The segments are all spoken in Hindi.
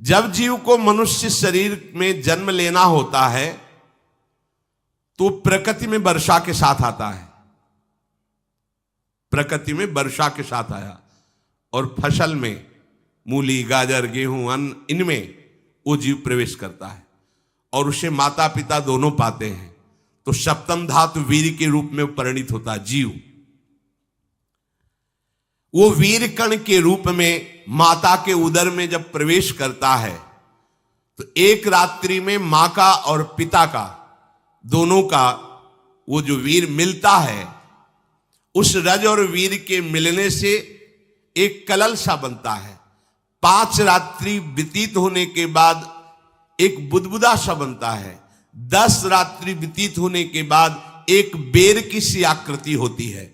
जब जीव को मनुष्य शरीर में जन्म लेना होता है तो प्रकृति में वर्षा के साथ आता है, प्रकृति में वर्षा के साथ आया, और फसल में मूली, गाजर, गेहूं, अन्न, इनमें वो जीव प्रवेश करता है और उसे माता पिता दोनों पाते हैं। तो सप्तम धातु वीर के रूप में परिणित होता है जीव। वो वीर कण के रूप में माता के उदर में जब प्रवेश करता है तो एक रात्रि में मां का और पिता का, दोनों का वो जो वीर मिलता है, उस रज और वीर के मिलने से एक कलल सा बनता है। 5 रात्रि व्यतीत होने के बाद एक बुदबुदा सा बनता है। 10 रात्रि व्यतीत होने के बाद एक बेर की सी आकृति होती है।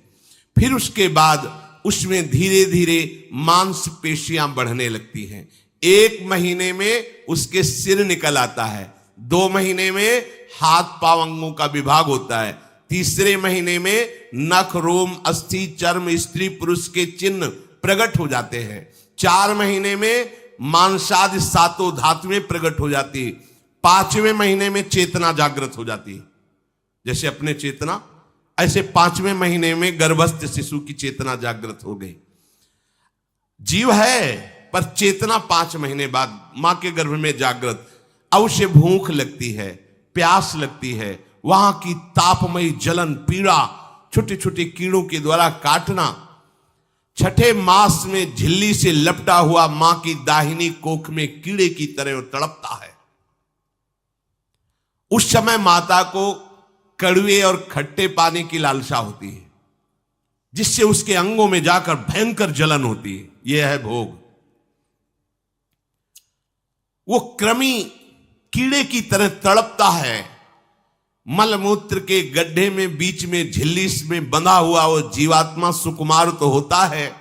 फिर उसके बाद उसमें धीरे धीरे मांसपेशियां बढ़ने लगती हैं। 1 महीने में उसके सिर निकल आता है, 2 महीने में हाथ पांव अंगों का विभाग होता है, तीसरे महीने में नख, रोम, अस्थि, चर्म, स्त्री पुरुष के चिन्ह प्रकट हो जाते हैं, 4 महीने में मांसादि 7 धातुएं प्रकट हो जाती है, 5वें महीने में चेतना जागृत हो जाती है। जैसे अपने चेतना, ऐसे 5वें महीने में गर्भस्थ शिशु की चेतना जागृत हो गई। जीव है पर चेतना 5 महीने बाद मां के गर्भ में जागृत। अब उसे भूख लगती है, प्यास लगती है, वहां की तापमयी जलन, पीड़ा, छोटे छोटे कीड़ों के द्वारा काटना। 6ठे मास में झिल्ली से लपटा हुआ मां की दाहिनी कोख में कीड़े की तरह तड़पता है। उस समय माता को कड़वे और खट्टे पानी की लालसा होती है, जिससे उसके अंगों में जाकर भयंकर जलन होती है। यह है भोग। वो कृमि कीड़े की तरह तड़पता है। मलमूत्र के गड्ढे में बीच में झिल्ली में बंधा हुआ वो जीवात्मा सुकुमार तो होता है,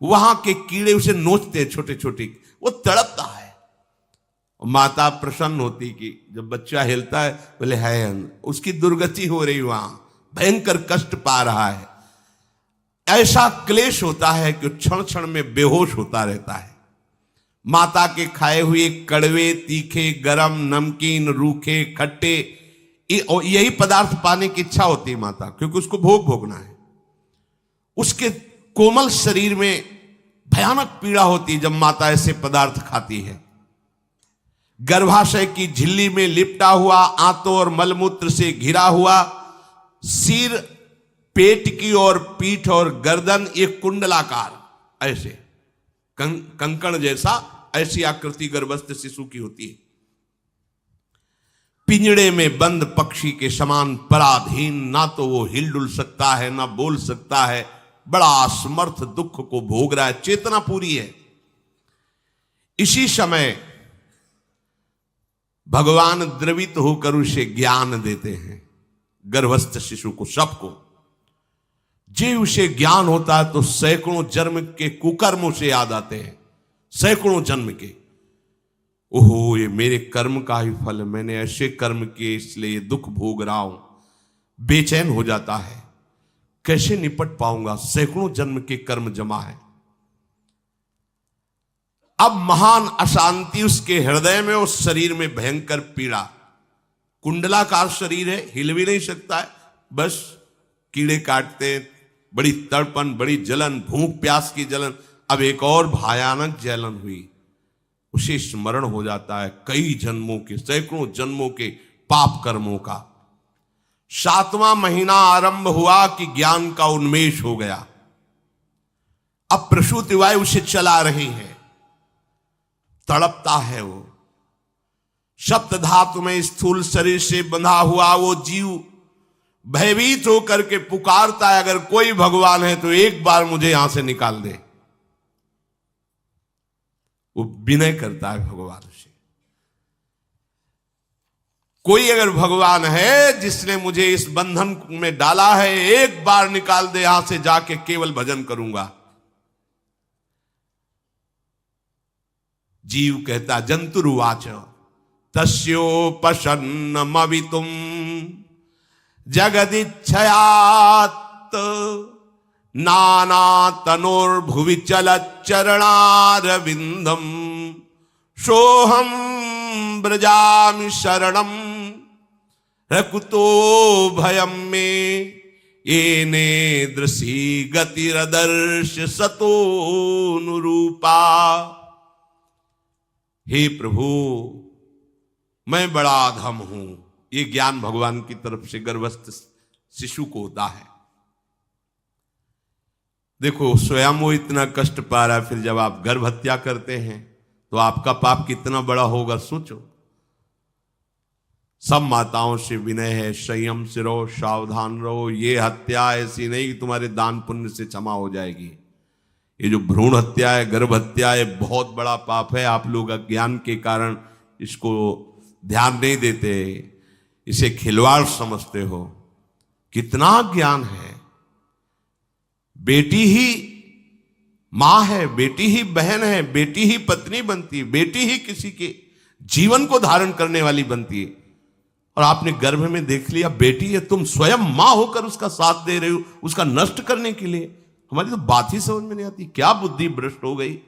वहां के कीड़े उसे नोचते छोटे छोटे, वो तड़पता है। माता प्रसन्न होती कि जब बच्चा हिलता है, बोले है उसकी दुर्गति हो रही, वहां भयंकर कष्ट पा रहा है। ऐसा क्लेश होता है कि क्षण क्षण में बेहोश होता रहता है। माता के खाए हुए कड़वे, तीखे, गरम, नमकीन, रूखे, खट्टे, यही पदार्थ पाने की इच्छा होती है माता, क्योंकि उसको भोग भोगना है। उसके कोमल शरीर में भयानक पीड़ा होती है जब माता ऐसे पदार्थ खाती है। गर्भाशय की झिल्ली में लिपटा हुआ, आंतों और मलमूत्र से घिरा हुआ सिर, पेट की और पीठ और गर्दन एक कुंडलाकार, ऐसे कंकण जैसा, ऐसी आकृति गर्भस्थ शिशु की होती है। पिंजड़े में बंद पक्षी के समान पराधीन, ना तो वो हिलडुल सकता है ना बोल सकता है, बड़ा असमर्थ दुख को भोग रहा है, चेतना पूरी है। इसी समय भगवान द्रवित होकर उसे ज्ञान देते हैं, गर्भस्थ शिशु को, सबको। जे उसे ज्ञान होता है तो सैकड़ों जन्म के कुकर्मों से याद आते हैं, सैकड़ों जन्म के। ओहो, ये मेरे कर्म का ही फल, मैंने ऐसे कर्म किए इसलिए दुख भोग रहा हूं। बेचैन हो जाता है, कैसे निपट पाऊंगा, सैकड़ों जन्म के कर्म जमा है। अब महान अशांति उसके हृदय में, उस शरीर में भयंकर पीड़ा। कुंडलाकार शरीर है, हिल भी नहीं सकता है, बस कीड़े काटते, बड़ी तड़पन, बड़ी जलन, भूख प्यास की जलन। अब एक और भयानक जलन हुई, उसे स्मरण हो जाता है कई जन्मों के, सैकड़ों जन्मों के पाप कर्मों का। 7वां महीना आरंभ हुआ कि ज्ञान का उन्मेष हो गया। अब प्रसूति वायु उसे चला रही है, तड़पता है वो। सप्त धातु में स्थूल शरीर से बंधा हुआ वो जीव भयभीत होकर के पुकारता है, अगर कोई भगवान है तो एक बार मुझे यहां से निकाल दे। वो विनय करता है भगवान से, कोई अगर भगवान है जिसने मुझे इस बंधन में डाला है, एक बार निकाल दे, यहां से जाके केवल भजन करूंगा। जीव कहता, जंतुरुवाच तस्योपसन्नमवितुम जगदिच्छयात् नाना तनोर्भुवि चलच्चरणारविंदम सोहम ब्रजामि शरणम रकुतो भयम में येने दृशी गतिरदर्श सतोनुरूपा। हे प्रभु, मैं बड़ा अधम हूं। ये ज्ञान भगवान की तरफ से गर्भस्थ शिशु को होता है। देखो, स्वयं वो इतना कष्ट पा रहा है, फिर जब आप गर्भ हत्या करते हैं तो आपका पाप कितना बड़ा होगा, सोचो। सब माताओं से विनय है, संयम से रहो, सावधान रहो। ये हत्या ऐसी नहीं कि तुम्हारे दान पुण्य से क्षमा हो जाएगी। ये जो भ्रूण हत्या है, गर्भ हत्या है, बहुत बड़ा पाप है। आप लोग अज्ञान के कारण इसको ध्यान नहीं देते, इसे खिलवाड़ समझते हो। कितना ज्ञान है। बेटी ही मां है, बेटी ही बहन है, बेटी ही पत्नी बनती है, बेटी ही किसी के जीवन को धारण करने वाली बनती है। और आपने गर्भ में देख लिया बेटी है, तुम स्वयं मां होकर उसका साथ दे रहे हो, उसका नष्ट करने के लिए। हमारी तो बात ही समझ में नहीं आती, क्या बुद्धि भ्रष्ट हो गई।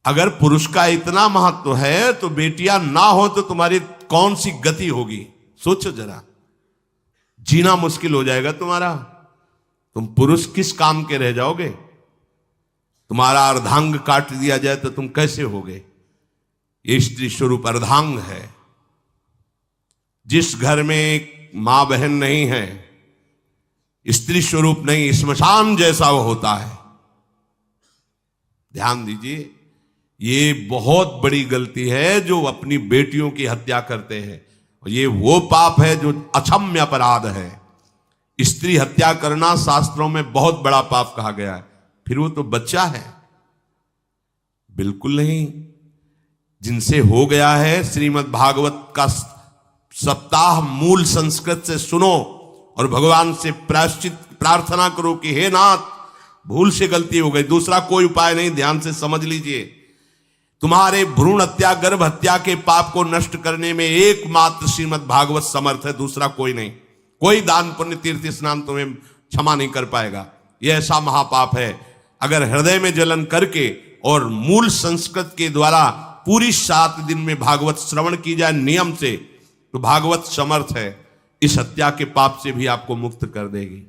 अगर पुरुष का इतना महत्व है तो बेटियां ना हो तो तुम्हारी कौन सी गति होगी, सोचो जरा। जीना मुश्किल हो जाएगा तुम्हारा। तुम पुरुष किस काम के रह जाओगे। तुम्हारा अर्धांग काट दिया जाए तो तुम कैसे होगे। ये स्त्री स्वरूप अर्धांग है। जिस घर में मां बहन नहीं है, स्त्री स्वरूप नहीं, श्मशान जैसा वो होता है। ध्यान दीजिए, ये बहुत बड़ी गलती है जो अपनी बेटियों की हत्या करते हैं। और ये वो पाप है जो अक्षम्य अपराध है। स्त्री हत्या करना शास्त्रों में बहुत बड़ा पाप कहा गया है। फिर वो तो बच्चा है, बिल्कुल नहीं। जिनसे हो गया है, श्रीमद् भागवत का सप्ताह मूल संस्कृत से सुनो और भगवान से प्रायश्चित प्रार्थना करो कि हे नाथ, भूल से गलती हो गई, दूसरा कोई उपाय नहीं। ध्यान से समझ लीजिए, तुम्हारे भ्रूण हत्या, गर्भ हत्या के पाप को नष्ट करने में एकमात्र श्रीमद् भागवत समर्थ है, दूसरा कोई नहीं। कोई दान पुण्य तीर्थ स्नान तुम्हें क्षमा नहीं कर पाएगा। यह ऐसा महापाप है। अगर हृदय में जलन करके और मूल संस्कृत के द्वारा पूरी 7 दिन में भागवत श्रवण की जाए नियम से, तो भागवत समर्थ है, इस हत्या के पाप से भी आपको मुक्त कर देगी।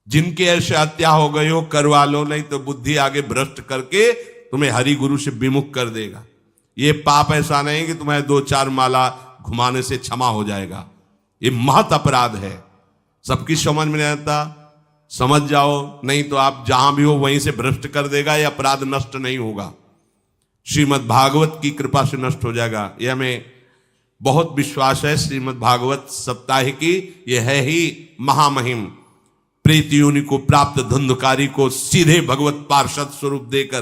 जिनके ऐसे हत्या हो गई हो करवा लो, नहीं तो बुद्धि आगे भ्रष्ट करके तुम्हें हरि गुरु से विमुख कर देगा। ये पाप ऐसा नहीं कि तुम्हें 2-4 माला घुमाने से क्षमा हो जाएगा। ये महत अपराध है। सबकी समझ में नहीं आता, समझ जाओ, नहीं तो आप जहां भी हो वहीं से भ्रष्ट कर देगा। ये अपराध नष्ट नहीं होगा, श्रीमद् भागवत की कृपा से नष्ट हो जाएगा। यह हमें बहुत विश्वास है। श्रीमद् भागवत सप्ताह की यह है ही महामहिम। प्रेत योनि को प्राप्त धुंधकारी को सीधे भगवत पार्षद स्वरूप देकर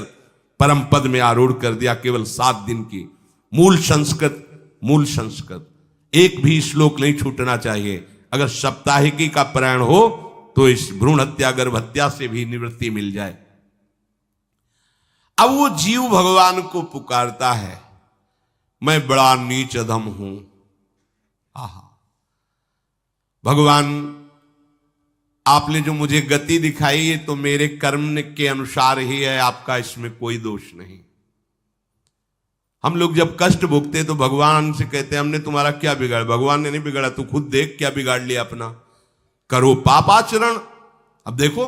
परम पद में आरूढ़ कर दिया। केवल 7 दिन की मूल संस्कृत एक भी श्लोक नहीं छूटना चाहिए। अगर सप्ताहिकी का पारायण हो तो इस भ्रूण हत्या, गर्भ हत्या से भी निवृत्ति मिल जाए। अब वो जीव भगवान को पुकारता है, मैं बड़ा नीच अधम हूं। आहा, भगवान आपने जो मुझे गति दिखाई है तो मेरे कर्म के अनुसार ही है, आपका इसमें कोई दोष नहीं। हम लोग जब कष्ट भोगते तो भगवान से कहते हैं हमने तुम्हारा क्या बिगाड़ा। भगवान ने नहीं बिगाड़ा, तू खुद देख क्या बिगाड़ लिया अपना। करो पाप आचरण। अब देखो,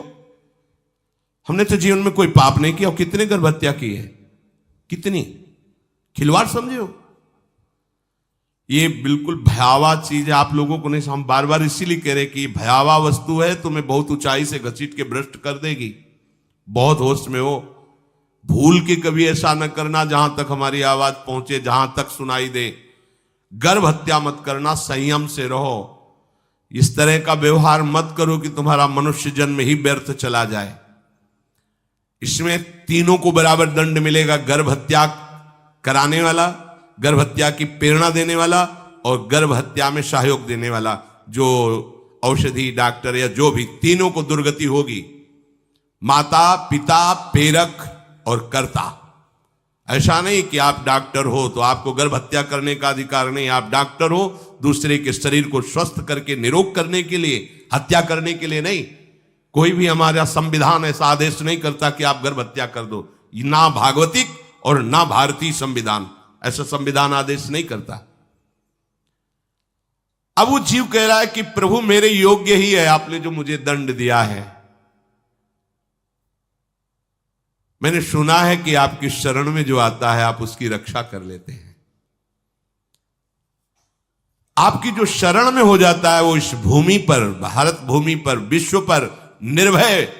हमने तो जीवन में कोई पाप नहीं किया और कितने गर्भ हत्या की है, कितनी खिलवाड़ समझे हो। ये बिल्कुल भयावह चीज है। आप लोगों को नहीं, हम बार बार इसीलिए कह रहे कि भयावह वस्तु है, तुम्हें बहुत ऊंचाई से घसीट के भ्रष्ट कर देगी। बहुत होश में हो, भूल के कभी ऐसा न करना जहां तक हमारी आवाज पहुंचे, जहां तक सुनाई दे। गर्भ हत्या मत करना, संयम से रहो। इस तरह का व्यवहार मत करो कि तुम्हारा मनुष्य जन्म ही व्यर्थ चला जाए। इसमें तीनों को बराबर दंड मिलेगा। गर्भ हत्या कराने वाला, गर्भ हत्या की प्रेरणा देने वाला और गर्भ हत्या में सहयोग देने वाला, जो औषधि डॉक्टर या जो भी, तीनों को दुर्गति होगी। माता, पिता, प्रेरक और कर्ता। ऐसा नहीं कि आप डॉक्टर हो तो आपको गर्भ हत्या करने का अधिकार नहीं। आप डॉक्टर हो दूसरे के शरीर को स्वस्थ करके निरोग करने के लिए, हत्या करने के लिए नहीं। कोई भी हमारा संविधान ऐसा आदेश नहीं करता कि आप गर्भ हत्या कर दो, ना भागवतिक और ना भारतीय संविधान। ऐसा संविधान आदेश नहीं करता। अब वो जीव कह रहा है कि प्रभु मेरे योग्य ही है आपने जो मुझे दंड दिया है। मैंने सुना है कि आपकी शरण में जो आता है आप उसकी रक्षा कर लेते हैं। आपकी जो शरण में हो जाता है वो इस भूमि पर, भारत भूमि पर, विश्व पर निर्भय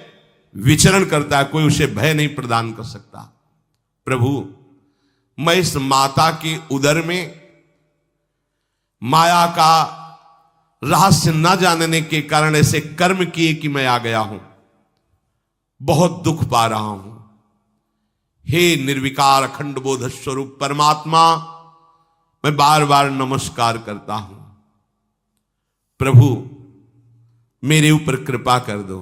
विचरण करता है, कोई उसे भय नहीं प्रदान कर सकता। प्रभु मैं इस माता के उदर में माया का रहस्य न जानने के कारण ऐसे कर्म किए कि मैं आ गया हूं, बहुत दुख पा रहा हूं। हे निर्विकार अखंड बोध स्वरूप परमात्मा, मैं बार बार नमस्कार करता हूं। प्रभु मेरे ऊपर कृपा कर दो,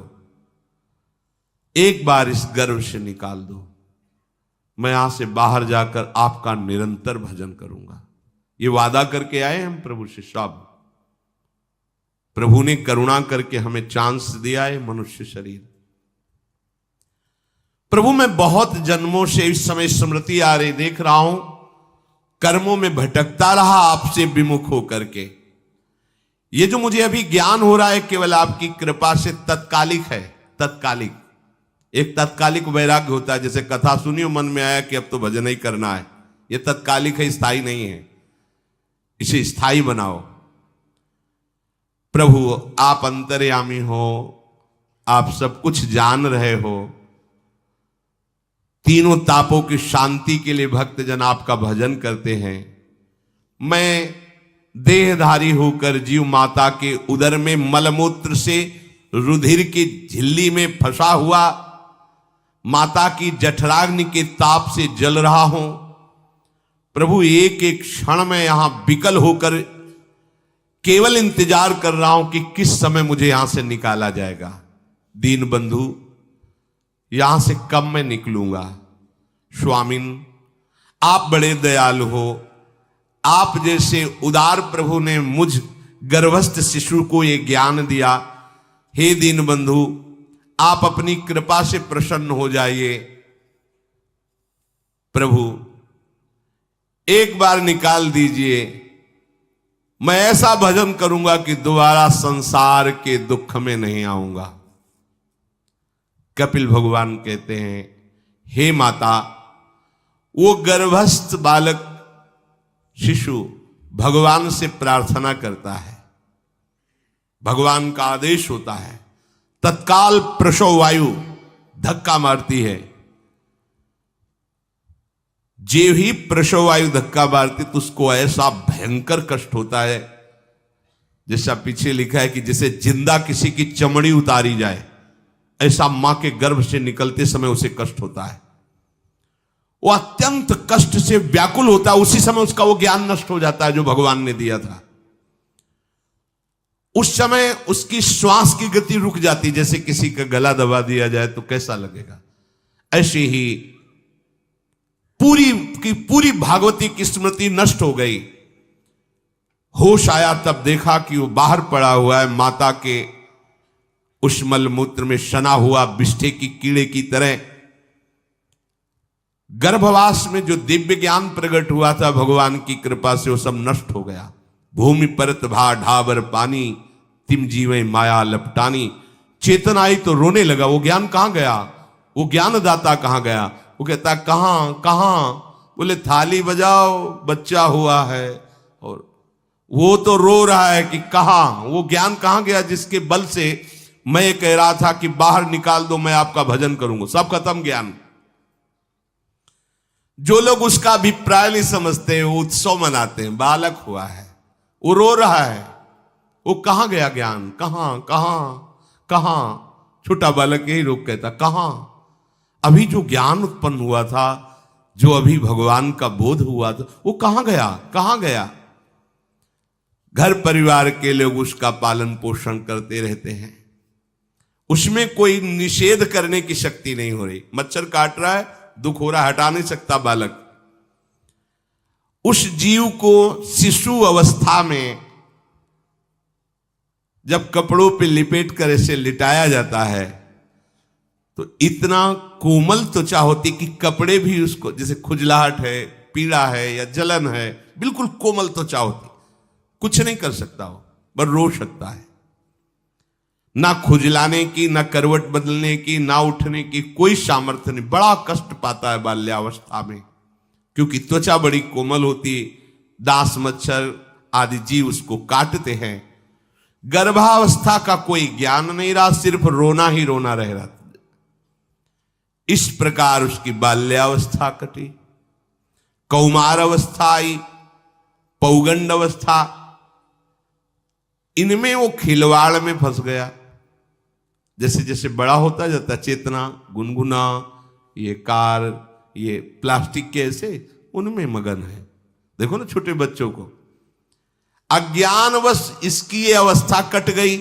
एक बार इस गर्भ से निकाल दो। मैं यहां से बाहर जाकर आपका निरंतर भजन करूंगा। ये वादा करके आए हम प्रभु से सब। प्रभु ने करुणा करके हमें चांस दिया है मनुष्य शरीर। प्रभु मैं बहुत जन्मों से इस समय स्मृति आ रही, देख रहा हूं कर्मों में भटकता रहा आपसे विमुख होकर के। ये जो मुझे अभी ज्ञान हो रहा है केवल आपकी कृपा से तत्कालिक है, तत्कालिक। एक तत्कालिक वैराग्य होता है, जैसे कथा सुनियो मन में आया कि अब तो भजन ही करना है। ये तत्कालिक है, स्थायी नहीं है। इसे स्थायी बनाओ। प्रभु आप अंतर्यामी हो, आप सब कुछ जान रहे हो। तीनों तापों की शांति के लिए भक्तजन आपका भजन करते हैं। मैं देहधारी होकर जीव माता के उदर में मलमूत्र से रुधिर की झिल्ली में फंसा हुआ माता की जठराग्नि के ताप से जल रहा हूं। प्रभु एक एक क्षण में यहां विकल होकर केवल इंतजार कर रहा हूं कि किस समय मुझे यहां से निकाला जाएगा। दीन बंधु यहां से कब मैं निकलूंगा। स्वामिन आप बड़े दयालु हो। आप जैसे उदार प्रभु ने मुझ गर्भस्थ शिशु को ये ज्ञान दिया। हे दीन बंधु आप अपनी कृपा से प्रसन्न हो जाइए। प्रभु एक बार निकाल दीजिए। मैं ऐसा भजन करूंगा कि दोबारा संसार के दुख में नहीं आऊंगा। कपिल भगवान कहते हैं, हे माता, वो गर्भस्थ बालक शिशु भगवान से प्रार्थना करता है, भगवान का आदेश होता है, तत्काल प्रसव वायु धक्का मारती है। जे ही प्रसव वायु धक्का मारती तो उसको ऐसा भयंकर कष्ट होता है, जैसा पीछे लिखा है कि जैसे जिंदा किसी की चमड़ी उतारी जाए, ऐसा मां के गर्भ से निकलते समय उसे कष्ट होता है। वो अत्यंत कष्ट से व्याकुल होता है। उसी समय उसका वो ज्ञान नष्ट हो जाता है जो भगवान ने दिया था। उस समय उसकी श्वास की गति रुक जाती, जैसे किसी का गला दबा दिया जाए तो कैसा लगेगा। ऐसे ही पूरी की पूरी भागवती की स्मृति नष्ट हो गई। होश आया तब देखा कि वो बाहर पड़ा हुआ है, माता के उस मलमूत्र में सना हुआ बिष्ठे की कीड़े की तरह। गर्भवास में जो दिव्य ज्ञान प्रकट हुआ था भगवान की कृपा से, वो सब नष्ट हो गया। भूमि परत भा ढाबर पानी, तिम जीवे माया लपटानी। चेतन आई तो रोने लगा। वो ज्ञान कहां गया, वो ज्ञानदाता कहां गया। वो कहता कहां कहां। बोले थाली बजाओ, बच्चा हुआ है। और वो तो रो रहा है कि कहां, वो ज्ञान कहां गया जिसके बल से मैं कह रहा था कि बाहर निकाल दो, मैं आपका भजन करूंगा। सब खत्म ज्ञान। जो लोग उसका अभिप्राय नहीं समझते वो उत्सव मनाते हैं। बालक हुआ है, वो रो रहा है, वो कहां गया ज्ञान, कहां कहां कहां। छोटा बालक यही रोक कहता कहां। अभी जो ज्ञान उत्पन्न हुआ था, जो अभी भगवान का बोध हुआ था, वो कहां गया, कहां गया। घर परिवार के लोग उसका पालन पोषण करते रहते हैं, उसमें कोई निषेध करने की शक्ति नहीं हो रही। मच्छर काट रहा है, दुख हो रहा है, हटा नहीं सकता बालक। उस जीव को शिशु अवस्था में जब कपड़ों पे लिपेट कर इसे लिटाया जाता है तो इतना कोमल त्वचा होती कि कपड़े भी उसको, जैसे खुजलाहट है, पीड़ा है या जलन है, बिल्कुल कोमल त्वचा होती, कुछ नहीं कर सकता हो, बस रो सकता है। ना खुजलाने की, ना करवट बदलने की, ना उठने की कोई सामर्थ्य नहीं। बड़ा कष्ट पाता है बाल्यावस्था में, क्योंकि त्वचा बड़ी कोमल होती, दास मच्छर आदि जीव उसको काटते हैं। गर्भावस्था का कोई ज्ञान नहीं रहा, सिर्फ रोना ही रोना रह रहा। इस प्रकार उसकी बाल्यावस्था कटी, कौमार अवस्था आई, पौगंड अवस्था, इनमें वो खिलवाड़ में फंस गया। जैसे जैसे बड़ा होता जाता, चेतना, गुनगुना, ये कार, ये प्लास्टिक के ऐसे, उनमें मगन है। देखो ना छोटे बच्चों को, अज्ञानवश इसकी ये अवस्था कट गई।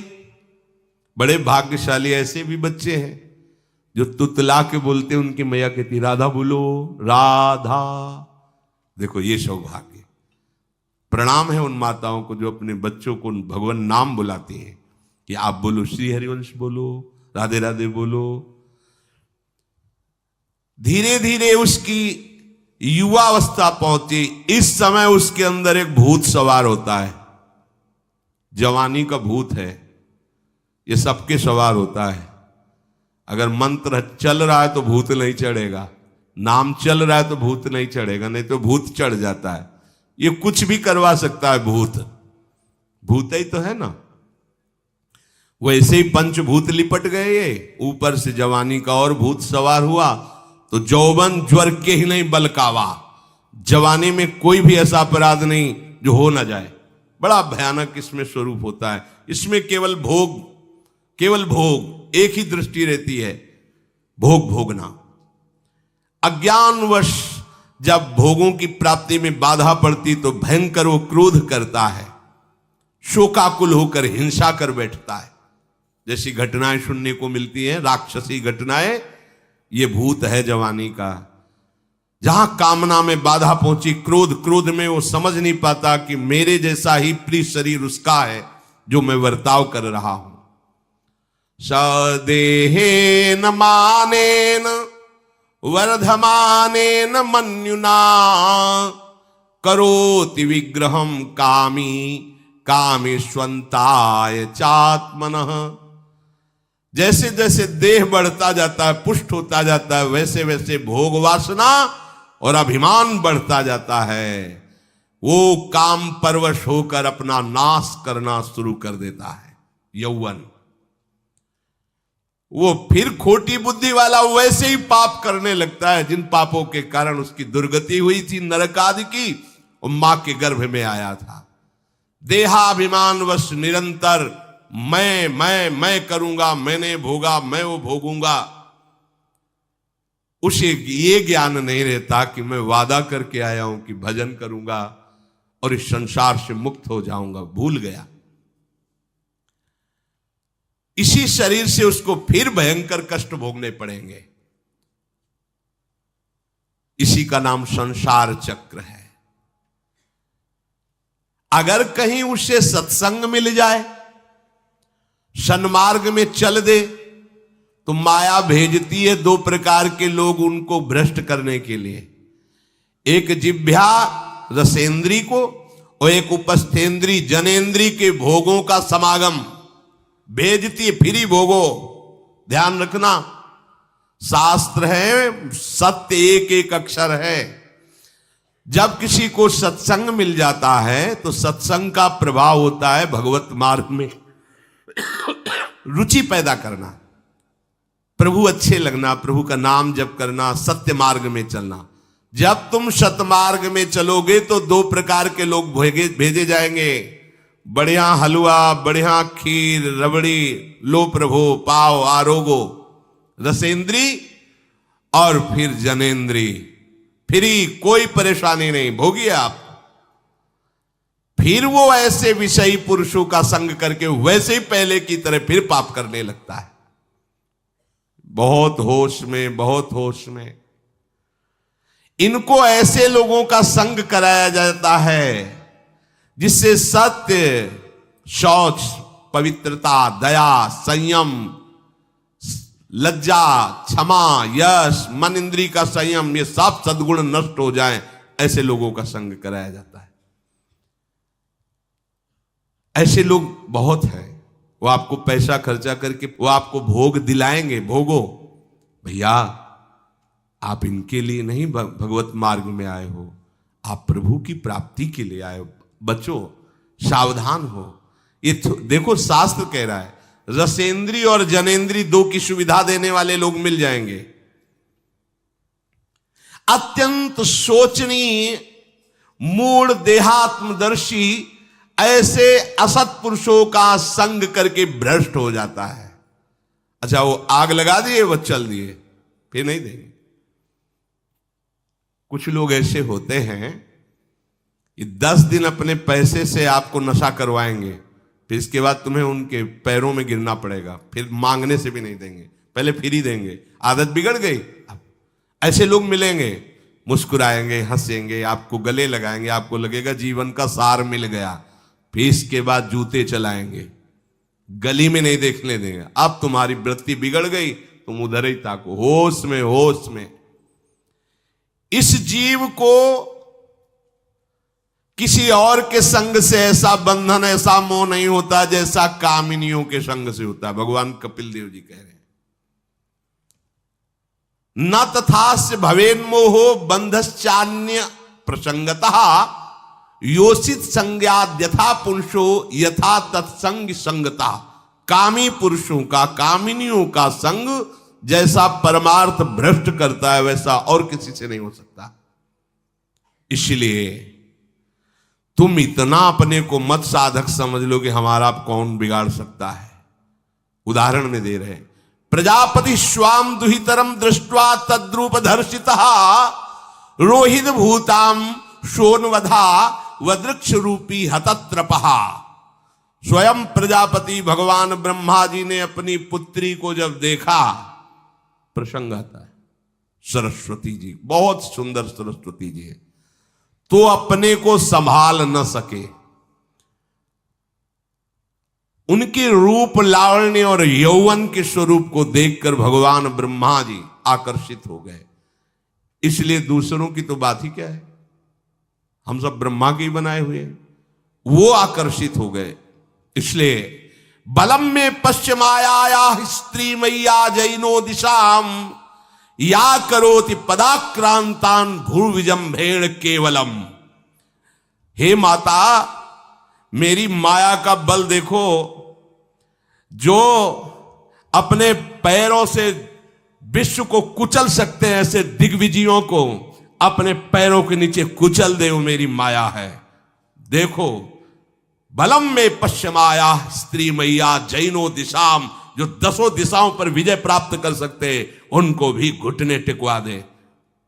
बड़े भाग्यशाली ऐसे भी बच्चे हैं जो तुतला के बोलते, उनकी मैया कहती राधा बोलो, राधा। देखो ये सौभाग्य, प्रणाम है उन माताओं को जो अपने बच्चों को भगवान नाम बुलाती हैं कि आप बोलो, श्री हरिवंश बोलो, राधे राधे बोलो। धीरे धीरे उसकी युवावस्था पहुंची। इस समय उसके अंदर एक भूत सवार होता है, जवानी का भूत है, ये सबके सवार होता है। अगर मंत्र चल रहा है तो भूत नहीं चढ़ेगा, नाम चल रहा है तो भूत नहीं चढ़ेगा, नहीं तो भूत चढ़ जाता है। ये कुछ भी करवा सकता है भूत, भूत ही तो है ना। वैसे ही पंचभूत लिपट गए, ये ऊपर से जवानी का और भूत सवार हुआ, तो जौवन ज्वर के ही नहीं बलकावा। जवानी में कोई भी ऐसा अपराध नहीं जो हो ना जाए। बड़ा भयानक इसमें स्वरूप होता है। इसमें केवल भोग, केवल भोग, एक ही दृष्टि रहती है, भोग भोगना। अज्ञानवश जब भोगों की प्राप्ति में बाधा पड़ती तो भयंकर वो क्रोध करता है, शोकाकुल होकर हिंसा कर बैठता है। जैसी घटनाएं सुनने को मिलती हैं, राक्षसी घटनाएं, ये भूत है जवानी का। जहां कामना में बाधा पहुंची, क्रोध, क्रोध में वो समझ नहीं पाता कि मेरे जैसा ही प्रिय शरीर उसका है जो मैं वर्ताव कर रहा हूं। सदेहेन मानेन वर्धमानेन मन्युना करोति विग्रहम कामी कामेष्वंताय चात्मनः। जैसे जैसे देह बढ़ता जाता है, पुष्ट होता जाता है, वैसे वैसे भोग वासना और अभिमान बढ़ता जाता है। वो काम परवश होकर अपना नाश करना शुरू कर देता है। यौवन, वो फिर खोटी बुद्धि वाला वैसे ही पाप करने लगता है जिन पापों के कारण उसकी दुर्गति हुई थी, नरक आदि की, और मां के गर्भ में आया था। देहाभिमान वश निरंतर मैं करूंगा, मैंने भोगा, मैं वो भोगूंगा। उसे ये ज्ञान नहीं रहता कि मैं वादा करके आया हूं कि भजन करूंगा और इस संसार से मुक्त हो जाऊंगा, भूल गया। इसी शरीर से उसको फिर भयंकर कष्ट भोगने पड़ेंगे। इसी का नाम संसार चक्र है। अगर कहीं उसे सत्संग मिल जाए, सन्मार्ग में चल दे, तो माया भेजती है दो प्रकार के लोग उनको भ्रष्ट करने के लिए। एक जिह्वा रसेंद्री को और एक उपस्थेंद्री जनेंद्री के भोगों का समागम भेजती है। फिर ही भोगो, ध्यान रखना, शास्त्र है, सत्य एक एक अक्षर है। जब किसी को सत्संग मिल जाता है तो सत्संग का प्रभाव होता है भगवत मार्ग में रुचि पैदा करना, प्रभु अच्छे लगना, प्रभु का नाम जप करना, सत्य मार्ग में चलना। जब तुम सतमार्ग में चलोगे तो दो प्रकार के लोग भेजे जाएंगे। बढ़िया हलवा, बढ़िया खीर, रबड़ी, लो प्रभु, पाओ, आरोगो, रसेंद्री और फिर जनेंद्री। फ्री, कोई परेशानी नहीं, भोगिए आप। फिर वो ऐसे विषयी पुरुषों का संग करके वैसे ही पहले की तरह फिर पाप करने लगता है। बहुत होश में, बहुत होश में। इनको ऐसे लोगों का संग कराया जाता है जिससे सत्य, शौच, पवित्रता, दया, संयम, लज्जा, क्षमा, यश, मन इंद्री का संयम, ये सब सद्गुण नष्ट हो जाएं, ऐसे लोगों का संग कराया जाता है। ऐसे लोग बहुत हैं, वो आपको पैसा खर्चा करके वो आपको भोग दिलाएंगे, भोगो भैया, आप इनके लिए नहीं भगवत मार्ग में आए हो, आप प्रभु की प्राप्ति के लिए आए हो। बच्चों सावधान हो। ये देखो शास्त्र कह रहा है रसेंद्री और जनेंद्री दो की सुविधा देने वाले लोग मिल जाएंगे। अत्यंत सोचनीय मूढ़ देहात्मदर्शी ऐसे असत पुरुषों का संग करके भ्रष्ट हो जाता है। अच्छा वो आग लगा दिए, वो चल दिए, फिर नहीं देंगे। कुछ लोग ऐसे होते हैं, ये 10 दिन अपने पैसे से आपको नशा करवाएंगे, फिर इसके बाद तुम्हें उनके पैरों में गिरना पड़ेगा, फिर मांगने से भी नहीं देंगे, पहले फिर ही देंगे। आदत बिगड़ गई। ऐसे लोग मिलेंगे, मुस्कुराएंगे, हंसेंगे, आपको गले लगाएंगे, आपको लगेगा जीवन का सार मिल गया, फिर इसके बाद जूते चलाएंगे, गली में नहीं देखने देंगे। अब तुम्हारी वृत्ति बिगड़ गई, तुम उधर ही ताको, होश में होश में। इस जीव को किसी और के संग से ऐसा बंधन, ऐसा मोह नहीं होता जैसा कामिनियों के संग से होता है। भगवान कपिल देव जी कह रहे हैं, न तथास्य भवेन्मोहो बंधश्चान्य प्रसंगतः योषित संज्ञाद यथा पुरुषो यथा तत्संग संगता। कामी पुरुषों का, कामिनियों का संग जैसा परमार्थ भ्रष्ट करता है वैसा और किसी से नहीं हो सकता। इसलिए तुम इतना अपने को मत साधक समझ लो कि हमारा कौन बिगाड़ सकता है। उदाहरण में दे रहे हैं, प्रजापति स्वाम दुहितरम दृष्ट्वा तद्रूप धर्षितः रोहित भूताम शोनवधा वदृक्ष रूपी हतत्रपहा। स्वयं प्रजापति भगवान ब्रह्मा जी ने अपनी पुत्री को जब देखा, प्रसंग आता है, सरस्वती जी, बहुत सुंदर सरस्वती जी है, तो अपने को संभाल न सके। उनके रूप लावण्य और यौवन के स्वरूप को देखकर भगवान ब्रह्मा जी आकर्षित हो गए। इसलिए दूसरों की तो बात ही क्या है, हम सब ब्रह्मा के ही बनाए हुए हैं, वो आकर्षित हो गए। इसलिए बलम में पश्चिमाया स्त्री मैया जैनो दिशाम या करोति पदाक्रांतान भूर्विजंभेण केवलम। हे माता, मेरी माया का बल देखो, जो अपने पैरों से विश्व को कुचल सकते हैं, ऐसे दिग्विजयों को अपने पैरों के नीचे कुचल दे, वो मेरी माया है। देखो, बलम में पश्चिमाया स्त्री मैया जैनो दिशाम, जो 10 दिशाओं पर विजय प्राप्त कर सकते, उनको भी घुटने टिकवा दे,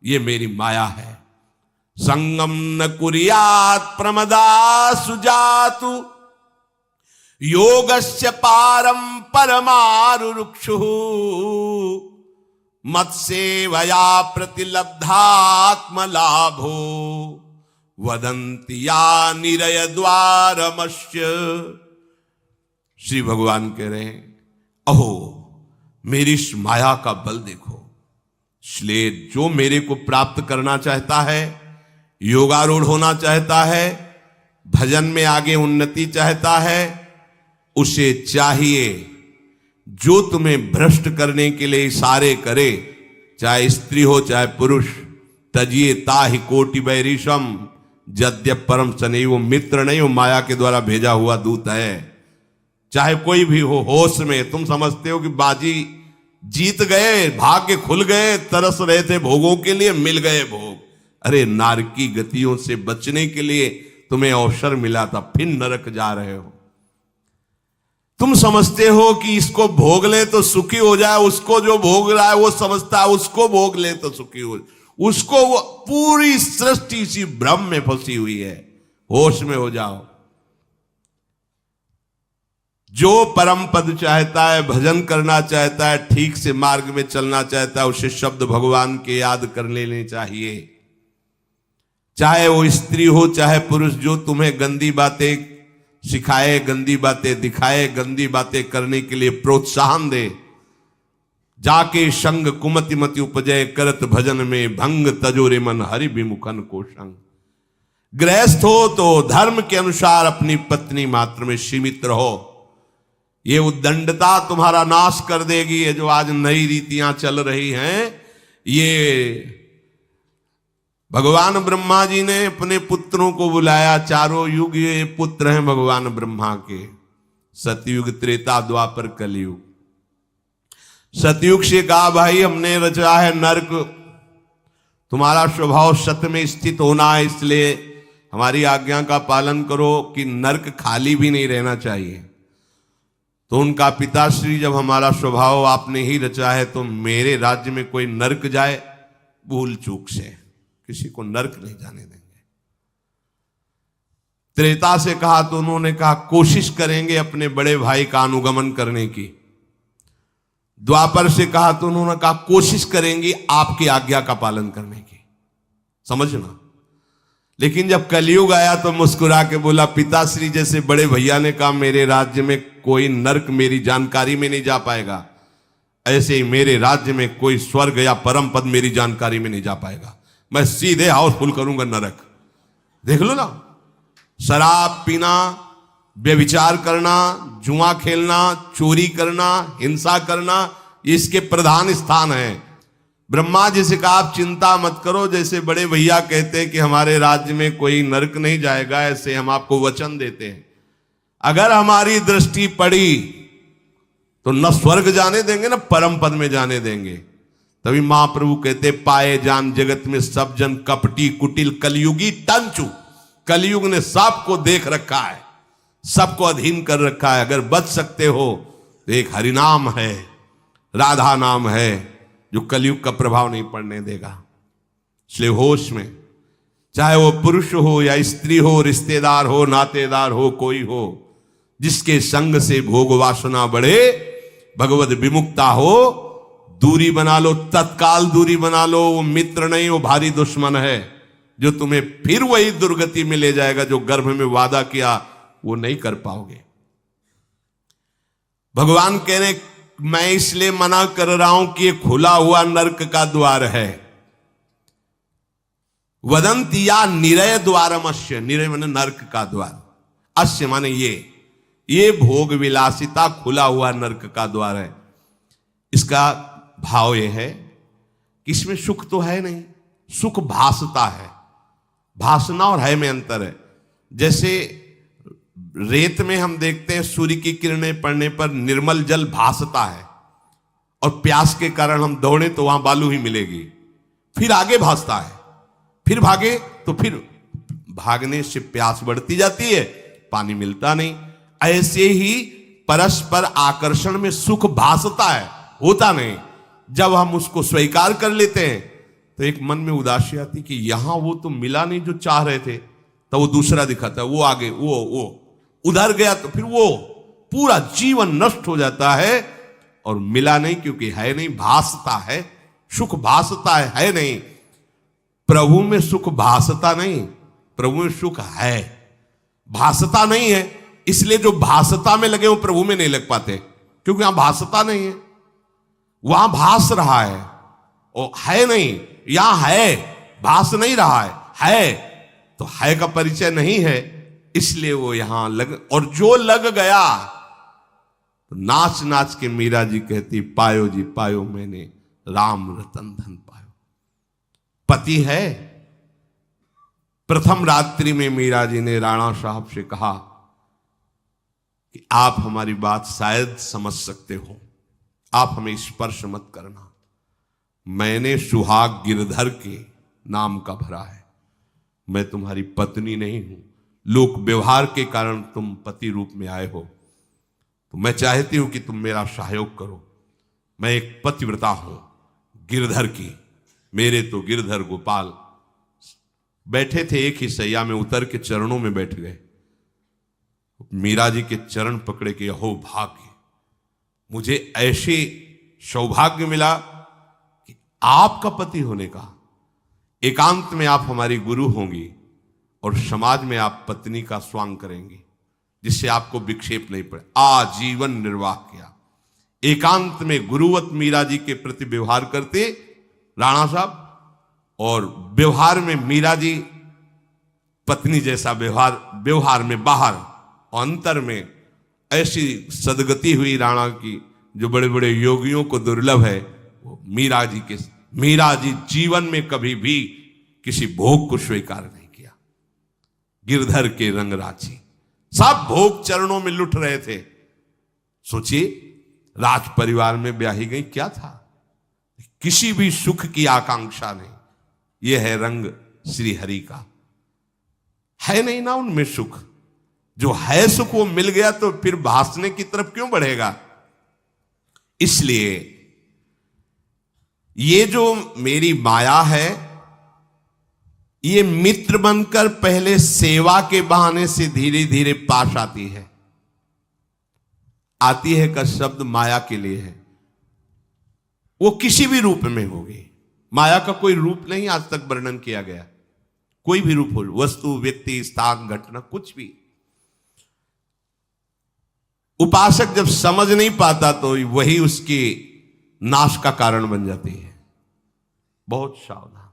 ये मेरी माया है। संगम न कुर्यात् प्रमदा सुजातु योगस्य पारम परमारुरुक्षु मत्सेवया प्रतिलब्धात्म लाभो वदंति या निरय द्वारमस्य। श्री भगवान कह रहे हैं, अहो मेरी इस माया का बल देखो। इसलिए जो मेरे को प्राप्त करना चाहता है, योगारूढ़ होना चाहता है, भजन में आगे उन्नति चाहता है, उसे चाहिए जो तुम्हें भ्रष्ट करने के लिए इशारे करे, चाहे स्त्री हो चाहे पुरुष, तजिए ताहि कोटि बैरिशम यद्यप परम सने। वो मित्र नहीं, वो माया के द्वारा भेजा हुआ दूत है। चाहे कोई भी हो, होश में तुम समझते हो कि बाजी जीत गए, भाग्य खुल गए, तरस रहे थे भोगों के लिए, मिल गए भोग। अरे नारकी गतियों से बचने के लिए तुम्हें अवसर मिला था, फिर नरक जा रहे हो। तुम समझते हो कि इसको भोग ले तो सुखी हो जाए, उसको जो भोग रहा है वो समझता है उसको भोग ले तो सुखी हो, उसको वो पूरी सृष्टि इसी भ्रम में फंसी हुई है। होश में हो जाओ। जो परम पद चाहता है, भजन करना चाहता है, ठीक से मार्ग में चलना चाहता है, उसे शब्द भगवान के याद कर लेने चाहिए। चाहे वो स्त्री हो चाहे पुरुष, जो तुम्हें गंदी बातें सिखाए, गंदी बातें दिखाए, गंदी बातें करने के लिए प्रोत्साहन दे, जाके संग कुमति मति उपजय करत भजन में भंग तजोरे मन हरि विमुखन को संग। गृहस्थ हो तो धर्म के अनुसार अपनी पत्नी मात्र में सीमित रहो। ये उद्दंडता तुम्हारा नाश कर देगी। ये जो आज नई रीतियां चल रही हैं, ये भगवान ब्रह्मा जी ने अपने पुत्रों को बुलाया। चारों युग ये पुत्र हैं भगवान ब्रह्मा के, सतयुग, त्रेता, द्वापर, कलयुग। सतयुग से कहा भाई हमने रचा है नरक, तुम्हारा स्वभाव सत्य में स्थित होना है, इसलिए हमारी आज्ञा का पालन करो कि नरक खाली भी नहीं रहना चाहिए। तो उनका पिताश्री, जब हमारा स्वभाव आपने ही रचा है तो मेरे राज्य में कोई नरक जाए, भूल चूक से किसी को नरक नहीं जाने देंगे। त्रेता से कहा तो उन्होंने कहा कोशिश करेंगे अपने बड़े भाई का अनुगमन करने की। द्वापर से कहा तो उन्होंने कहा कोशिश करेंगे आपकी आज्ञा का पालन करने की। समझना। लेकिन जब कलयुग आया तो मुस्कुरा के बोला, पिताश्री जैसे बड़े भैया ने कहा मेरे राज्य में कोई नरक मेरी जानकारी में नहीं जा पाएगा, ऐसे ही मेरे राज्य में कोई स्वर्ग या परम पद मेरी जानकारी में नहीं जा पाएगा। मैं सीधे हाउसफुल करूंगा नरक। देख लो ना, शराब पीना, व्यभिचार करना, जुआ खेलना, चोरी करना, हिंसा करना, इसके प्रधान स्थान है। ब्रह्मा जी से कहा आप चिंता मत करो, जैसे बड़े भैया कहते हैं कि हमारे राज्य में कोई नरक नहीं जाएगा, ऐसे हम आपको वचन देते हैं। अगर हमारी दृष्टि पड़ी तो न स्वर्ग जाने देंगे न परम पद में जाने देंगे। तभी महाप्रभु कहते पाए जान जगत में सब जन कपटी कुटिल कलयुगी तंचु। कलयुग ने सबको देख रखा है, सबको अधीन कर रखा है। अगर बच सकते हो तो एक हरिनाम है, राधा नाम है, जो कलयुग का प्रभाव नहीं पड़ने देगा। इसलिए होश में, चाहे वो पुरुष हो या स्त्री हो, रिश्तेदार हो, नातेदार हो, कोई हो, जिसके संग से भोग वासना बढ़े, भगवत विमुक्ता हो, दूरी बना लो, तत्काल दूरी बना लो। वो मित्र नहीं, वो भारी दुश्मन है, जो तुम्हें फिर वही दुर्गति में ले जाएगा जो गर्भ में वादा किया वो नहीं कर पाओगे। भगवान कह रहे मैं इसलिए मना कर रहा हूं कि ये खुला हुआ नरक का द्वार है। वदंती या निरय द्वारम अश्य, निरय माने नरक का द्वार, अश्य माने ये भोग विलासिता खुला हुआ नरक का द्वार है। इसका भाव यह है कि इसमें सुख तो है नहीं, सुख भासता है। भासना और है में अंतर है। जैसे रेत में हम देखते हैं सूर्य की किरणें पड़ने पर निर्मल जल भासता है, और प्यास के कारण हम दौड़े तो वहां बालू ही मिलेगी, फिर आगे भासता है, फिर भागे तो फिर भागने से प्यास बढ़ती जाती है, पानी मिलता नहीं। ऐसे ही परस्पर आकर्षण में सुख भासता है, होता नहीं। जब हम उसको स्वीकार कर लेते हैं तो एक मन में उदासी आती कि यहां वो तो मिला नहीं जो चाह रहे थे, तो वो दूसरा दिखाता है, वो आगे, वो उधर गया, तो फिर वो पूरा जीवन नष्ट हो जाता है। और मिला नहीं क्योंकि है नहीं, भासता है, सुख भासता है नहीं। प्रभु में सुख भासता नहीं, प्रभु में सुख है, भासता नहीं है। इसलिए जो भासता में लगे वो प्रभु में नहीं लग पाते, क्योंकि यहां भासता नहीं है, वहां भास रहा है, और है नहीं। यहां है, भास नहीं रहा है तो है का परिचय नहीं है, इसलिए वो यहां लग। और जो लग गया तो नाच नाच के मीरा जी कहती पायो जी पायो मैंने राम रतन धन पायो। पति है। प्रथम रात्रि में मीरा जी ने राणा साहब से कहा कि आप हमारी बात शायद समझ सकते हो, आप हमें स्पर्श मत करना। मैंने सुहाग गिरधर के नाम का भरा है, मैं तुम्हारी पत्नी नहीं हूं। लोक व्यवहार के कारण तुम पति रूप में आए हो, तो मैं चाहती हूं कि तुम मेरा सहयोग करो। मैं एक पतिव्रता हूं गिरधर की। मेरे तो गिरधर गोपाल बैठे थे एक ही सैया में, उतर के चरणों में बैठ गए। मीरा जी के चरण पकड़े के अहो भाग्य, मुझे ऐसे सौभाग्य मिला कि आपका पति होने का। एकांत में आप हमारी गुरु होंगी और समाज में आप पत्नी का स्वांग करेंगी, जिससे आपको विक्षेप नहीं पड़े। आजीवन निर्वाह किया, एकांत में गुरुवत मीरा जी के प्रति व्यवहार करते राणा साहब, और व्यवहार में मीरा जी पत्नी जैसा व्यवहार में बाहर, और अंतर में ऐसी सदगति हुई राणा की जो बड़े बड़े योगियों को दुर्लभ है। वो मीरा जी जीवन में कभी भी किसी भोग को स्वीकार नहीं किया। गिरधर के रंग राची, सब भोग चरणों में लुट रहे थे। सोचिए, राज परिवार में ब्याही गई, क्या था, किसी भी सुख की आकांक्षा नहीं। यह है रंग श्री हरि का। है नहीं ना उनमें सुख, जो है सुख वो मिल गया तो फिर भासने की तरफ क्यों बढ़ेगा। इसलिए ये जो मेरी माया है, ये मित्र बनकर पहले सेवा के बहाने से धीरे धीरे पास आती है। आती है का शब्द माया के लिए है, वो किसी भी रूप में होगी। माया का कोई रूप नहीं आज तक वर्णन किया गया, कोई भी रूप हो, वस्तु, व्यक्ति, स्थान, घटना, कुछ भी। उपासक जब समझ नहीं पाता तो वही उसके नाश का कारण बन जाती है। बहुत सावधान,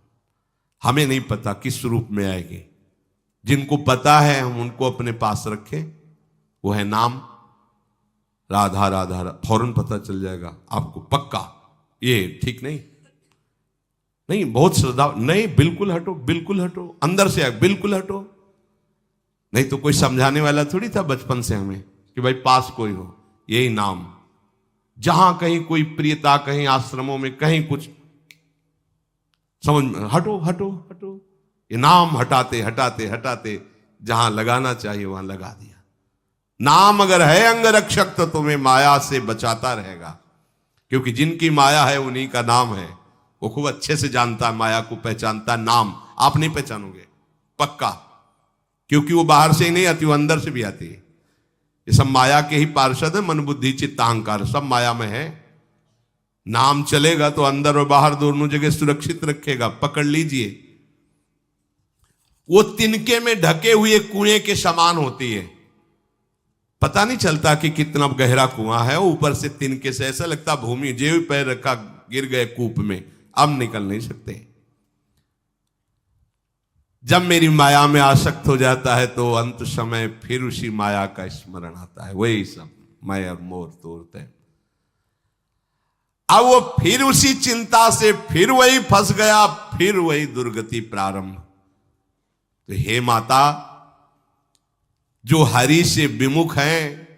हमें नहीं पता किस रूप में आएगी। जिनको पता है हम उनको अपने पास रखें। वो है नाम, राधा राधा, फौरन पता चल जाएगा आपको पक्का। ये ठीक नहीं, नहीं बहुत श्रद्धा, नहीं बिल्कुल हटो, बिल्कुल हटो, अंदर से बिल्कुल हटो। नहीं तो कोई समझाने वाला थोड़ी था बचपन से हमें कि भाई पास कोई हो, यही नाम। जहां कहीं कोई प्रियता, कहीं आश्रमों में कहीं कुछ समझ में, हटो हटो हटो, ये नाम हटाते हटाते हटाते जहां लगाना चाहिए वहां लगा दिया। नाम अगर है अंगरक्षक तो तुम्हें माया से बचाता रहेगा, क्योंकि जिनकी माया है उन्हीं का नाम है। वो खूब अच्छे से जानता है, माया को पहचानता है। नाम आप नहीं पहचानोगे पक्का, क्योंकि वो बाहर से ही नहीं आती, वो अंदर से भी आती है। ये सब माया के ही पार्षद है, मन बुद्धि चित्त अहंकार सब माया में है। नाम चलेगा तो अंदर और बाहर दोनों जगह सुरक्षित रखेगा। पकड़ लीजिए, वो तिनके में ढके हुए कुएं के समान होती है। पता नहीं चलता कि कितना गहरा कुआं है, ऊपर से तिनके से ऐसा लगता भूमि, जेब पैर रखा गिर गए कूप में, अब निकल नहीं सकते। जब मेरी माया में आसक्त हो जाता है तो अंत समय फिर उसी माया का स्मरण आता है। वही सब मैं और मोर तोड़ते हैं। अब वो फिर उसी चिंता से फिर वही फंस गया, फिर वही दुर्गति प्रारंभ। तो हे माता, जो हरि से विमुख हैं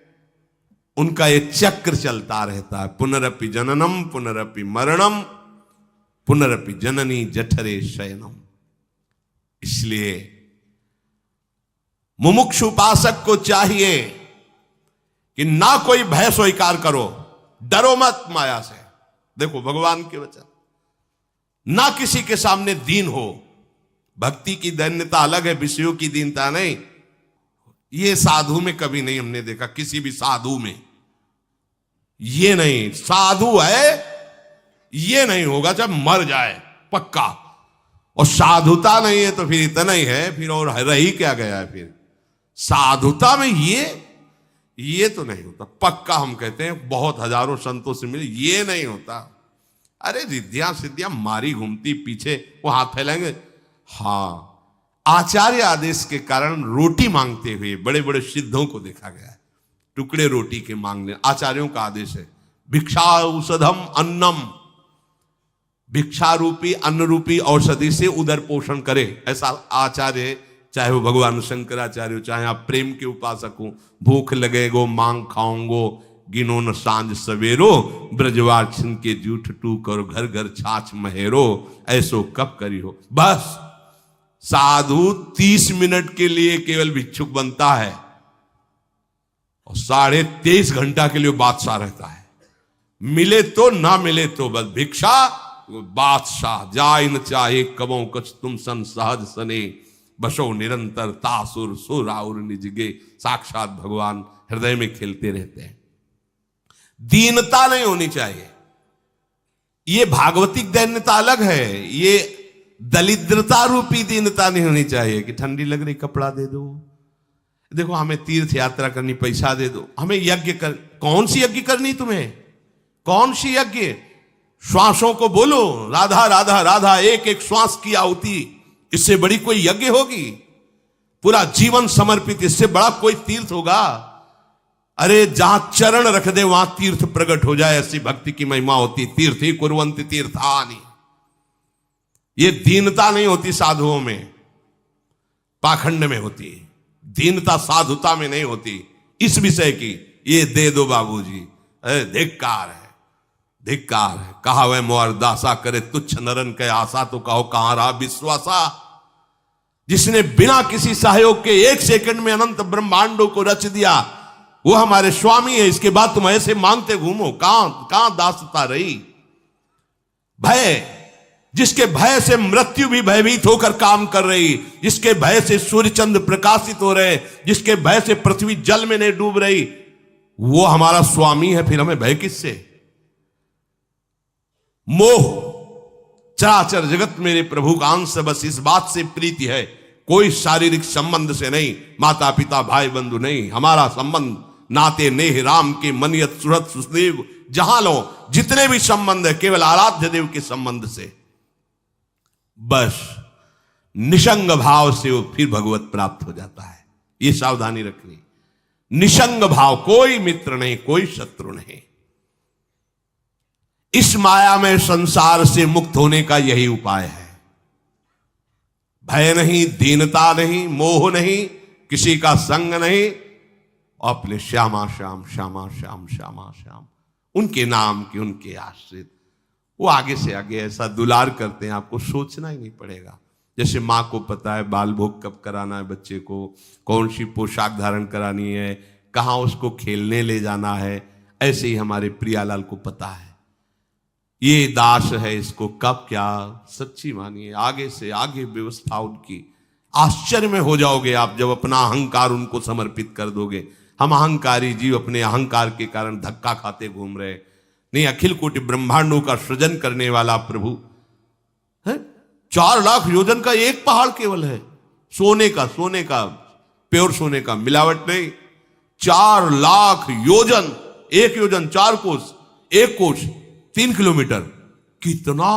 उनका ये चक्र चलता रहता है। पुनरपि जननम पुनरपि मरणम पुनरपि जननी जठरे शयनम। इसलिए मुमुक्षु उपासक को चाहिए कि ना कोई भय स्वीकार करो, डरो मत माया से। देखो भगवान के वचन, ना किसी के सामने दीन हो। भक्ति की दैन्यता अलग है, विषयों की दीनता नहीं। ये साधु में कभी नहीं हमने देखा, किसी भी साधु में ये नहीं। साधु है ये नहीं होगा जब मर जाए पक्का, और साधुता नहीं है तो फिर इतना ही है, फिर और रही क्या गया है। फिर साधुता में ये तो नहीं होता पक्का। हम कहते हैं बहुत हजारों संतों से मिले, ये नहीं होता। अरे रिद्धियां सिद्धियां मारी घूमती पीछे, वो हाथ फैलाएंगे। हाँ, आचार्य आदेश के कारण रोटी मांगते हुए बड़े बड़े सिद्धों को देखा गया है। टुकड़े रोटी के मांगने, आचार्यों का आदेश है। भिक्षा औषधम अन्नम, भिक्षा रूपी अन्न रूपी औषधि से उदर पोषण करे, ऐसा आचार्य। चाहे वो भगवान शंकराचार्य हो, चाहे आप प्रेम के उपासक हो। भूख लगेगो मांग खाऊंगो, गिनो न सांझ सवेरो, ब्रजवार छिन के जूठ टूक और घर घर छाछ महेरो, ऐसो कब करी हो। बस साधु 30 मिनट के लिए केवल भिक्षुक बनता है और 23.5 घंटा के लिए बादशाह रहता है। मिले तो ना मिले तो बस भिक्षा बादशाह। जाय न चाहे कबों कछ तुम सन सहज सने, बसो निरंतर तासुर सुराउर निजगे। साक्षात भगवान हृदय में खेलते रहते हैं। दीनता नहीं होनी चाहिए। ये भागवतिक दैन्यता अलग है, ये दलिद्रता रूपी दीनता नहीं होनी चाहिए कि ठंडी लग रही कपड़ा दे दो, देखो हमें तीर्थ यात्रा करनी पैसा दे दो, हमें यज्ञ कर। कौन सी यज्ञ करनी तुम्हें? कौन सी यज्ञ? श्वासों को बोलो राधा राधा राधा, एक एक श्वास की आहुति, इससे बड़ी कोई यज्ञ होगी? पूरा जीवन समर्पित, इससे बड़ा कोई तीर्थ होगा? अरे जहां चरण रख दे वहां तीर्थ प्रकट हो जाए, ऐसी भक्ति की महिमा होती। तीर्थ ही कुर्वन्ति तीर्थानि। ये दीनता नहीं होती साधुओं में, पाखंड में होती। दीनता साधुता में नहीं होती। इस विषय की ये दे दो बाबूजी, अरे धिक्कार है, धिक्कार है। कहा वह मोर दासा करे तुच्छ नरन के आशा, तो कहो कहां रहा विश्वासा। जिसने बिना किसी सहयोग के एक सेकंड में अनंत ब्रह्मांडों को रच दिया, वो हमारे स्वामी है। इसके बाद तुम ऐसे मांगते घूमो, कहां दासता रही? भय, जिसके भय से मृत्यु भी भयभीत होकर काम कर रही, जिसके भय से सूर्य चंद्र प्रकाशित हो रहे, जिसके भय से पृथ्वी जल में नहीं डूब रही, वो हमारा स्वामी है। फिर हमें भय किससे? मोह, चराचर जगत मेरे प्रभु का अंश, बस इस बात से प्रीति है। कोई शारीरिक संबंध से नहीं, माता पिता भाई बंधु नहीं। हमारा संबंध नाते नेह राम के मनियत सुरत सुदेव, जहां लो जितने भी संबंध है केवल आराध्य देव के संबंध से। बस निसंग भाव से वो फिर भगवत प्राप्त हो जाता है। ये सावधानी रखनी। निसंग भाव, कोई मित्र नहीं, कोई शत्रु नहीं। इस माया में संसार से मुक्त होने का यही उपाय है। भय नहीं, दीनता नहीं, मोह नहीं, किसी का संग नहीं, और अपने श्यामा श्याम श्यामा श्याम श्यामा श्याम, उनके नाम की, उनके आश्रित। वो आगे से आगे ऐसा दुलार करते हैं, आपको सोचना ही नहीं पड़ेगा। जैसे माँ को पता है बाल भोग कब कराना है बच्चे को, कौन सी पोशाक धारण करानी है, कहाँ उसको खेलने ले जाना है, ऐसे ही हमारे प्रियालाल को पता है ये दास है, इसको कब क्या। सच्ची मानिए, आगे से आगे व्यवस्था उनकी। आश्चर्य में हो जाओगे आप जब अपना अहंकार उनको समर्पित कर दोगे। हम अहंकारी जीव अपने अहंकार के कारण धक्का खाते घूम रहे। नहीं, अखिल कोटि ब्रह्मांडों का सृजन करने वाला प्रभु है। 4 लाख योजन का एक पहाड़ केवल है, सोने का प्योर सोने का, मिलावट नहीं। 4 लाख योजन, एक योजन 4 कोस, एक कोस 3 किलोमीटर। कितना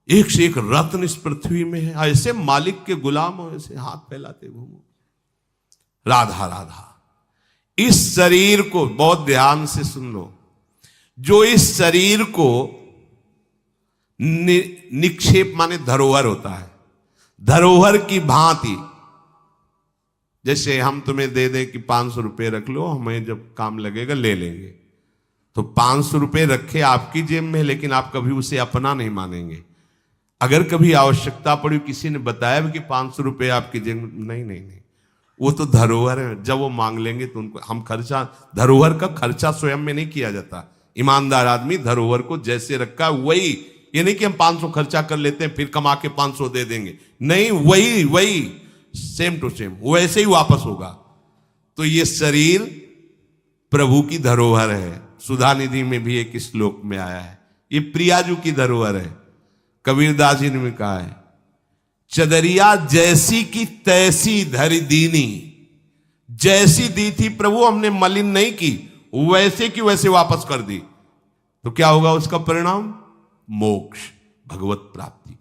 एक से एक रत्न इस पृथ्वी में है। ऐसे मालिक के गुलाम हो, ऐसे हाथ फैलाते घूमो। राधा राधा। इस शरीर को बहुत ध्यान से सुन लो। जो इस शरीर को निक्षेप माने धरोहर होता है, धरोहर की भांति। जैसे हम तुम्हें दे दें कि 500 रुपये रख लो, हमें जब काम लगेगा ले लेंगे, तो 500 रुपये रखे आपकी जेब में, लेकिन आप कभी उसे अपना नहीं मानेंगे। अगर कभी आवश्यकता पड़ी, किसी ने बताया भी कि 500 रुपये आपकी जेब में, नहीं, वो तो धरोहर है। जब वो मांग लेंगे तो उनको हम खर्चा, धरोहर का खर्चा स्वयं में नहीं किया जाता। ईमानदार आदमी धरोहर को जैसे रखा वही, ये नहीं कि हम 500 खर्चा कर लेते हैं फिर कमा के 500 दे देंगे, नहीं, वही सेम टू सेम वैसे ही वापस होगा। तो ये शरीर प्रभु की धरोहर है। सुधा निधि में भी एक श्लोक में आया है, ये प्रियाजू की धरोहर है। कबीरदास जी ने कहा है, चदरिया जैसी की तैसी धरि दीनी। जैसी दी थी प्रभु, हमने मलिन नहीं की, वैसे की वैसे वापस कर दी। तो क्या होगा उसका परिणाम? मोक्ष, भगवत प्राप्ति।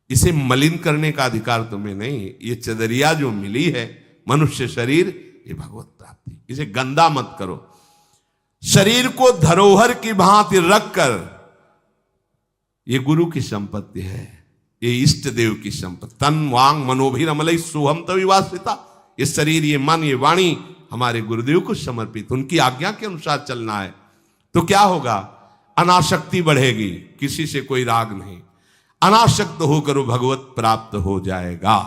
इसे मलिन करने का अधिकार तुम्हें नहीं। ये चदरिया जो मिली है, मनुष्य शरीर, ये भगवत प्राप्ति। इसे गंदा मत करो। शरीर को धरोहर की भांति रखकर, ये गुरु की संपत्ति है, ये इष्ट देव की संपत्ति। तन वांग मनोभिरमलई सोहम तविवासिता। ये शरीर, ये मन, ये वाणी हमारे गुरुदेव को समर्पित, उनकी आज्ञा के अनुसार चलना है। तो क्या होगा? अनासक्ति बढ़ेगी, किसी से कोई राग नहीं। अनासक्त होकर वो भगवत प्राप्त हो जाएगा।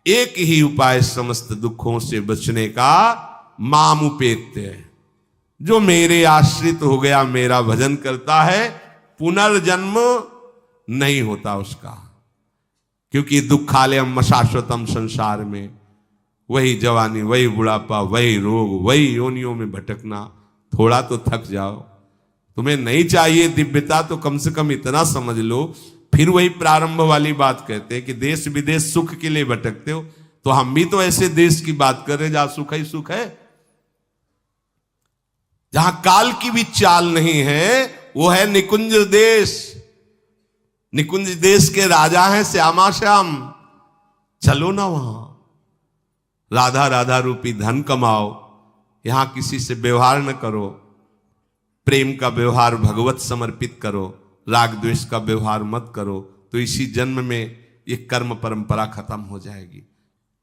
एक ही उपाय समस्त दुखों से बचने का, मामुपेत्य। जो मेरे आश्रित हो गया, मेरा भजन करता है, पुनर्जन्म नहीं होता उसका। क्योंकि दुखालयम शाश्वतम, संसार में वही जवानी, वही बुढ़ापा, वही रोग, वही योनियों में भटकना। थोड़ा तो थक जाओ। तुम्हें नहीं चाहिए दिव्यता तो कम से कम इतना समझ लो। फिर वही प्रारंभ वाली बात कहते हैं कि देश विदेश सुख के लिए भटकते हो, तो हम भी तो ऐसे देश की बात कर रहे हैं जहां सुख ही सुख है। जहां काल की भी चाल नहीं है, वो है निकुंज देश। निकुंज देश के राजा हैं श्यामा श्याम। चलो ना वहां, राधा राधा रूपी धन कमाओ, यहां किसी से व्यवहार न करो, प्रेम का व्यवहार भगवत समर्पित करो, राग द्वेष का व्यवहार मत करो, तो इसी जन्म में ये कर्म परंपरा खत्म हो जाएगी।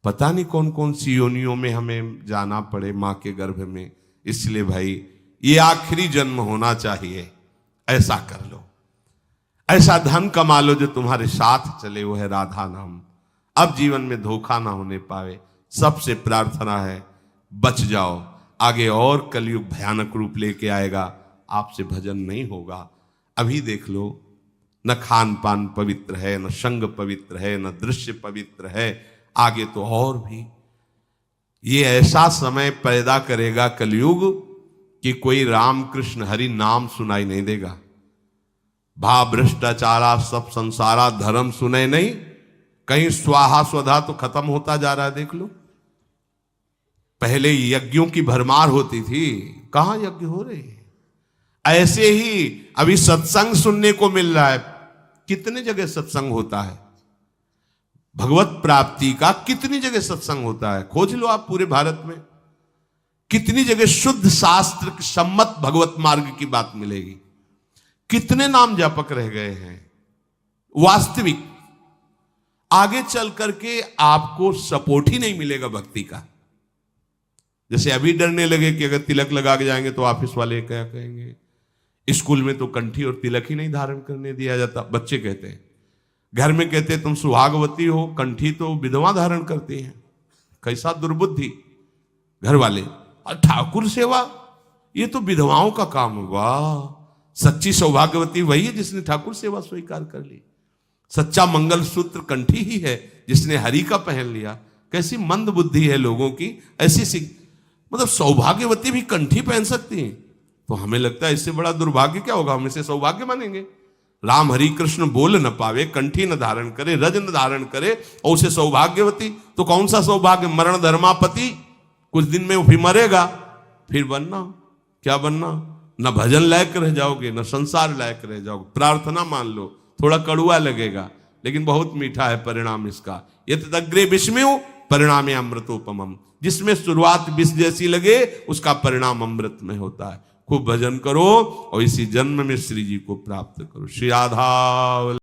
पता नहीं कौन कौन सी योनियों में हमें जाना पड़े मां के गर्भ में। इसलिए भाई ये आखिरी जन्म होना चाहिए, ऐसा कर लो, ऐसा धन कमा लो जो तुम्हारे साथ चले, वो है राधा नाम। अब जीवन में धोखा ना होने पावे। सबसे प्रार्थना है बच जाओ, आगे और कलयुग भयानक रूप लेके आएगा, आपसे भजन नहीं होगा। अभी देख लो, न खान पान पवित्र है, न संग पवित्र है, न दृश्य पवित्र है, आगे तो और भी। ये ऐसा समय पैदा करेगा कलयुग कि कोई राम कृष्ण हरि नाम सुनाई नहीं देगा। भा भ्रष्टाचारा सब संसारा धर्म सुने नहीं, कहीं स्वाहा स्वधा तो खत्म होता जा रहा है। देख लो, पहले यज्ञों की भरमार होती थी, कहां यज्ञ हो रहे हैं। ऐसे ही अभी सत्संग सुनने को मिल रहा है। कितने जगह सत्संग होता है, भगवत प्राप्ति का कितनी जगह सत्संग होता है, खोज लो आप पूरे भारत में। कितनी जगह शुद्ध शास्त्र सम्मत भगवत मार्ग की बात मिलेगी। कितने नाम जापक रह गए हैं। वास्तविक आगे चल करके आपको सपोर्ट ही नहीं मिलेगा भक्ति का। जैसे अभी डरने लगे कि अगर तिलक लगा के जाएंगे तो ऑफिस वाले क्या कहेंगे, स्कूल में तो कंठी और तिलक ही नहीं धारण करने दिया जाता। बच्चे कहते हैं, घर में कहते हैं तुम सुहागवती हो, कंठी तो विधवा धारण करती हैं। कैसा दुर्बुद्धि घर वाले। और ठाकुर सेवा ये तो विधवाओं का काम हुआ। सच्ची सौभाग्यवती वही है जिसने ठाकुर सेवा स्वीकार कर ली। सच्चा मंगलसूत्र कंठी ही है जिसने हरि का पहन लिया। कैसी मंद बुद्धि है लोगों की। ऐसी मतलब सौभाग्यवती भी कंठी पहन सकती हैं, तो हमें लगता है इससे बड़ा दुर्भाग्य क्या होगा, हम इसे सौभाग्य मानेंगे। राम हरि कृष्ण बोल न पावे, कंठी न धारण करे, रज न धारण करे और उसे सौभाग्यवती, तो कौन सा सौभाग्य। मरण धर्मापति, कुछ दिन में वो भी मरेगा, फिर बनना क्या बनना। न भजन लायक रह जाओगे, न संसार लायक रह जाओगे। प्रार्थना मान लो, थोड़ा कड़ुआ लगेगा लेकिन बहुत मीठा है परिणाम इसका। यत् अग्रे विस्मयो परिणामे अमृतोपमम। जिसमें शुरुआत विष जैसी लगे उसका परिणाम अमृत में होता है। खूब भजन करो और इसी जन्म में श्री जी को प्राप्त करो। श्री राधा।